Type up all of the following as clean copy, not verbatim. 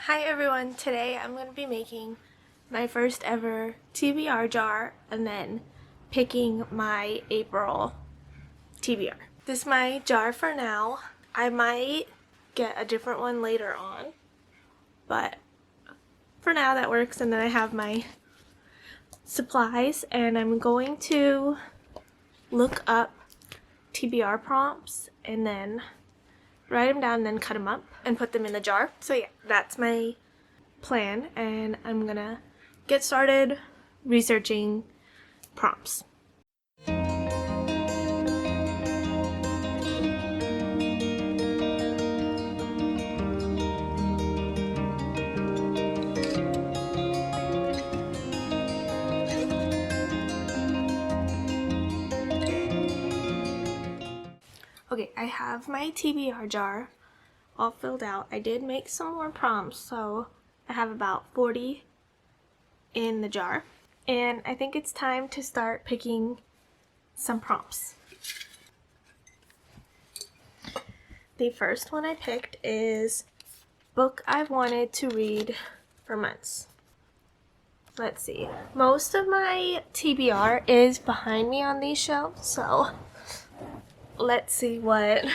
Hi everyone, today I'm going to be making my first ever TBR jar and then picking my April TBR. This is my jar for now. I might get a different one later on, but for now that works. And then I have my supplies and I'm going to look up TBR prompts and then write them down, then cut them up and put them in the jar. So yeah, that's my plan, and I'm gonna get started researching prompts. Okay, I have my TBR jar all filled out. I did make some more prompts, so I have about 40 in the jar. And I think it's time to start picking some prompts. The first one I picked is book I've wanted to read for months. Let's see. Most of my TBR is behind me on these shelves, so let's see what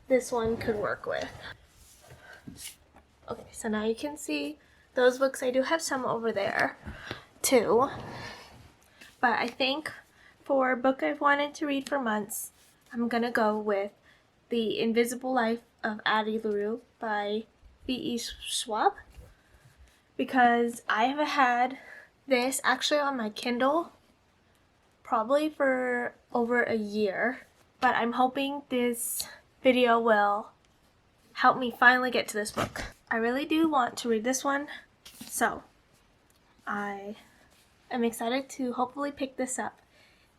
this one could work with. Okay, so now you can see those books. I do have some over there too, but I think for a book I've wanted to read for months, I'm gonna go with The Invisible Life of Addie LaRue by V.E. Schwab, because I have had this actually on my Kindle probably for over a year, but I'm hoping this video will help me finally get to this book. I really do want to read this one, so I am excited to hopefully pick this up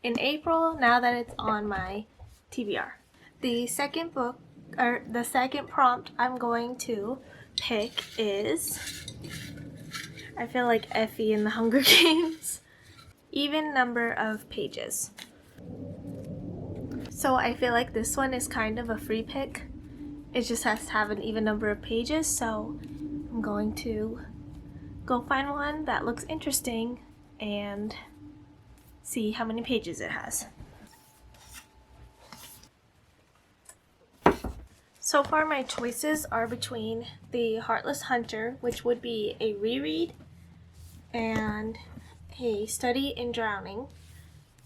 in April now that it's on my TBR. The second book, or the second prompt I'm going to pick is, I feel like Effie in the Hunger Games, Even Number of Pages. So I feel like this one is kind of a free pick. It just has to have an even number of pages, so I'm going to go find one that looks interesting and see how many pages it has. So far my choices are between The Heartless Hunter, which would be a reread, and A Study in Drowning,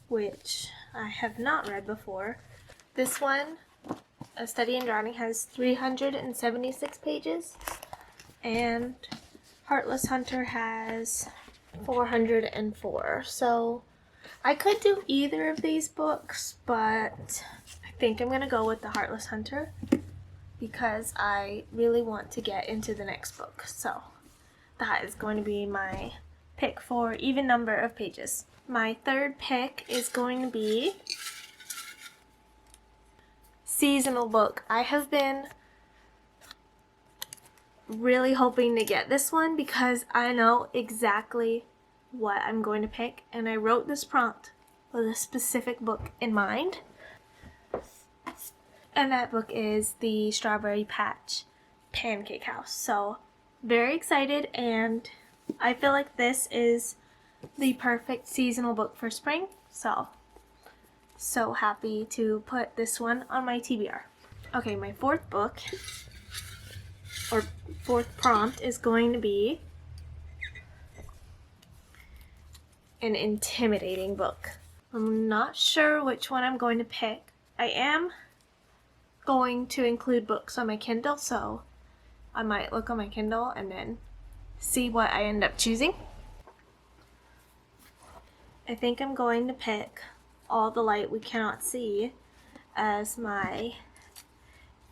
which I have not read before. This one, A Study in Drowning, has 376 pages, and Heartless Hunter has 404. So I could do either of these books, but I think I'm going to go with The Heartless Hunter because I really want to get into the next book. So that is going to be my pick for even number of pages. My third pick is going to be seasonal book. I have been really hoping to get this one because I know exactly what I'm going to pick, and I wrote this prompt with a specific book in mind, and that book is The Strawberry Patch Pancake House. So very excited, and I feel like this is the perfect seasonal book for spring, so happy to put this one on my TBR. Okay, my fourth book, or fourth prompt, is going to be an intimidating book. I'm not sure which one I'm going to pick. I am going to include books on my Kindle, so I might look on my Kindle and then see what I end up choosing. I think I'm going to pick All the Light We Cannot See as my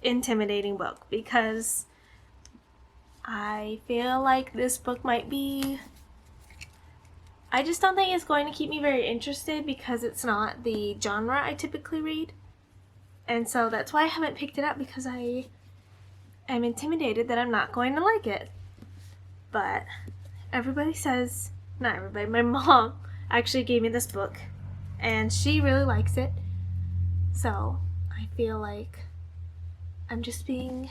intimidating book because I feel like this book might be, I just don't think it's going to keep me very interested because it's not the genre I typically read. And so that's why I haven't picked it up, because I am intimidated that I'm not going to like it. But everybody says, not everybody, my mom actually gave me this book and she really likes it. So I feel like I'm just being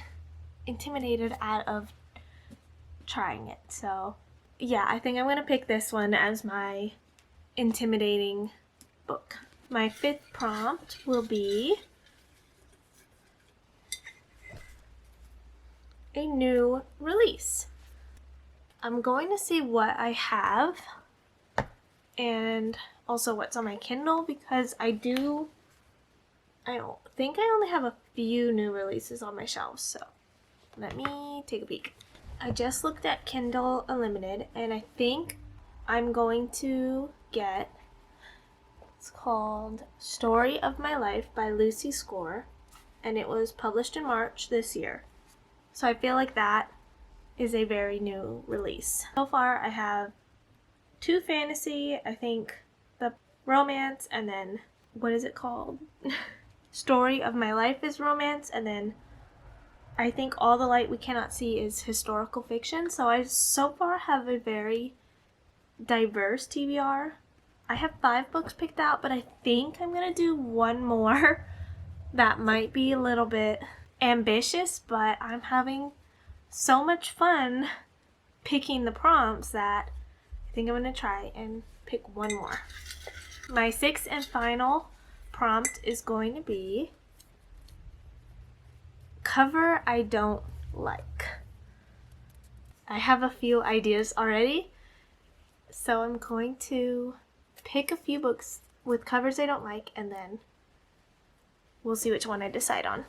intimidated out of trying it. So yeah, I think I'm gonna pick this one as my intimidating book. My 5th prompt will be a new release. I'm going to see what I have and also what's on my Kindle, because I don't think I only have a few new releases on my shelves, so let me take a peek. I just looked at Kindle Unlimited and I think I'm going to get, it's called Story of My Life by Lucy Score, and it was published in March this year. So I feel like that is a very new release. So far I have 2 fantasy, I think the romance, and then what is it called? Story of My Life is romance, and then I think All the Light We Cannot See is historical fiction. So I so far have a very diverse TBR. I have 5 books picked out, but I think I'm gonna do one more that might be a little bit ambitious, but I'm having so much fun picking the prompts that I think I'm gonna try and pick one more. My 6th and final prompt is going to be cover I don't like. I have a few ideas already, so I'm going to pick a few books with covers I don't like, and then we'll see which one I decide on.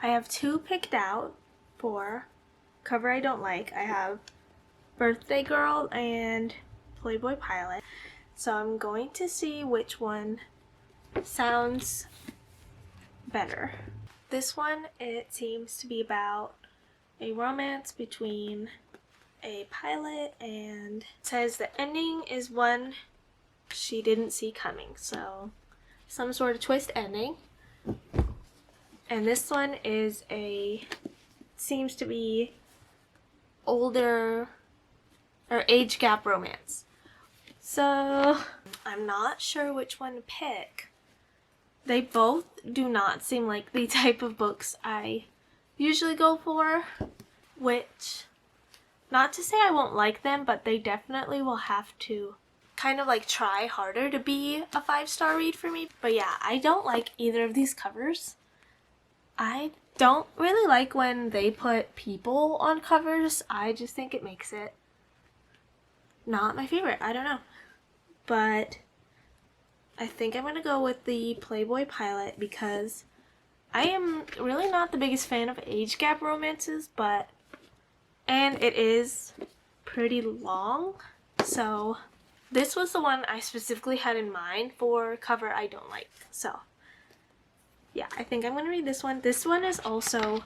I have 2 picked out for cover I don't like. I have Birthday Girl and Playboy Pilot. So I'm going to see which one sounds better. This one, it seems to be about a romance between a pilot, and it says the ending is one she didn't see coming. So some sort of twist ending. And this one is seems to be older or age gap romance. So I'm not sure which one to pick. They both do not seem like the type of books I usually go for, which, not to say I won't like them, but they definitely will have to kind of like try harder to be a 5-star read for me. But yeah, I don't like either of these covers. I don't really like when they put people on covers. I just think it makes it not my favorite. I don't know. But I think I'm gonna go with the Playboy Pilot because I am really not the biggest fan of age gap romances, and it is pretty long. So this was the one I specifically had in mind for cover I don't like. So yeah, I think I'm gonna read this one. This one is also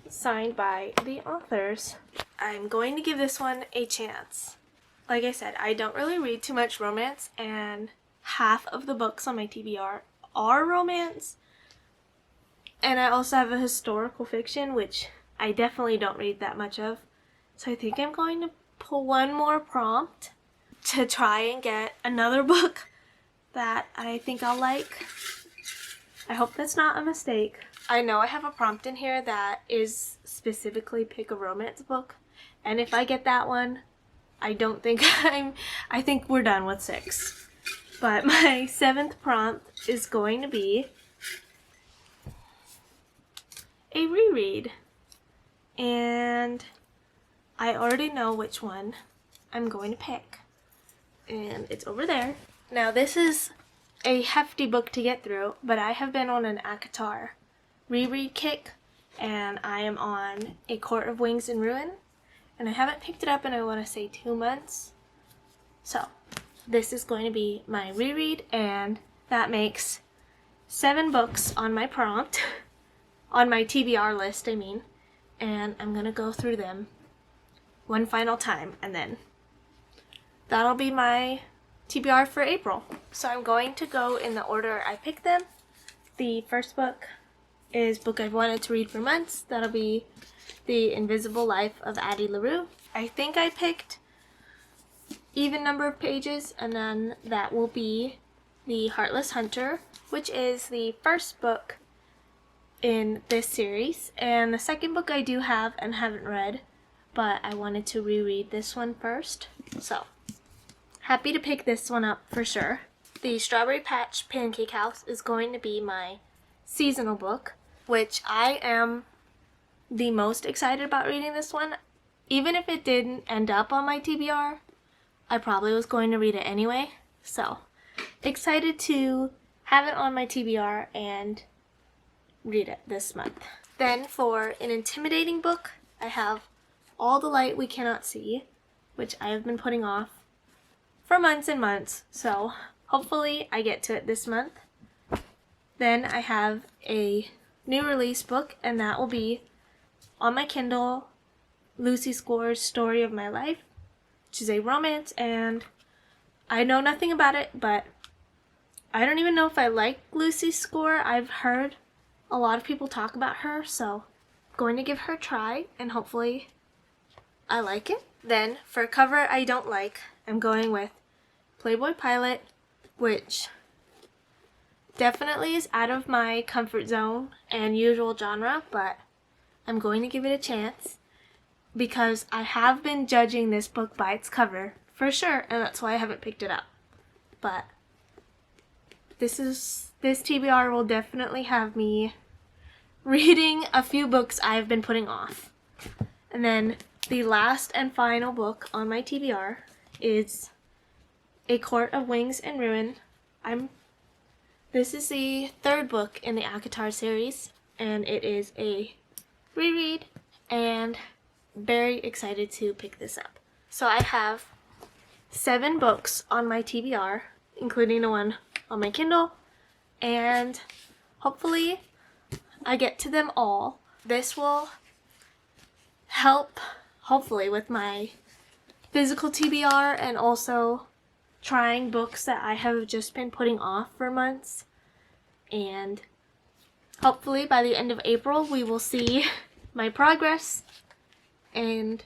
signed by the authors. I'm going to give this one a chance. Like I said, I don't really read too much romance, and half of the books on my TBR are romance. And I also have a historical fiction, which I definitely don't read that much of. So I think I'm going to pull one more prompt to try and get another book that I think I'll like. I hope that's not a mistake. I know I have a prompt in here that is specifically pick a romance book, and if I get that one, I don't think I think we're done with 6. But my 7th prompt is going to be a reread, and I already know which one I'm going to pick, and it's over there. Now this is a hefty book to get through, but I have been on an ACOTAR reread kick, and I am on A Court of Wings and Ruin, and I haven't picked it up in, I want to say, 2 months. So this is going to be my reread, and that makes 7 books on my prompt, on my TBR list, I mean, and I'm gonna go through them one final time, and then that'll be my TBR for April. So I'm going to go in the order I picked them. The first book is book I've wanted to read for months. That'll be The Invisible Life of Addie LaRue. I think I picked even number of pages, and then that will be The Heartless Hunter, which is the first book in this series. And the second book I do have and haven't read, but I wanted to reread this one first. So, happy to pick this one up for sure. The Strawberry Patch Pancake House is going to be my seasonal book, which I am the most excited about reading this one. Even if it didn't end up on my TBR, I probably was going to read it anyway. So, excited to have it on my TBR and read it this month. Then for an intimidating book, I have All the Light We Cannot See, which I have been putting off for months and months. So, hopefully I get to it this month. Then I have a new release book, and that will be on my Kindle, Lucy Score's Story of My Life, which is a romance, and I know nothing about it, but I don't even know if I like Lucy Score. I've heard a lot of people talk about her, so I'm going to give her a try, and hopefully I like it. Then for a cover I don't like, I'm going with Playboy Pilot, which definitely is out of my comfort zone and usual genre, but I'm going to give it a chance because I have been judging this book by its cover for sure, and that's why I haven't picked it up. But this TBR will definitely have me reading a few books I've been putting off. And then the last and final book on my TBR is A Court of Wings and Ruin. This is the third book in the ACOTAR series, and it is a reread, and very excited to pick this up. So I have 7 books on my TBR, including the one on my Kindle, and hopefully I get to them all. This will help, hopefully, with my physical TBR and also trying books that I have just been putting off for months. And hopefully by the end of April we will see my progress, and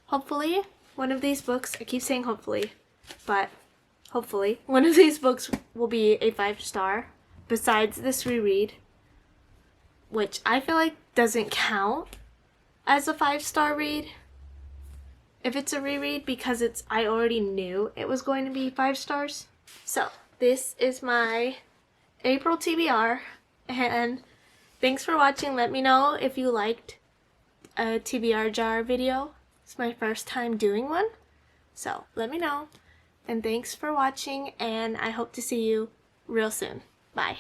hopefully one of these books, I keep saying hopefully, but hopefully one of these books will be a 5-star besides this reread, which I feel like doesn't count as a 5-star read if it's a reread because I already knew it was going to be 5 stars. So this is my April TBR, and thanks for watching. Let me know if you liked a TBR jar video. It's my first time doing one, so let me know. And thanks for watching, and I hope to see you real soon. Bye.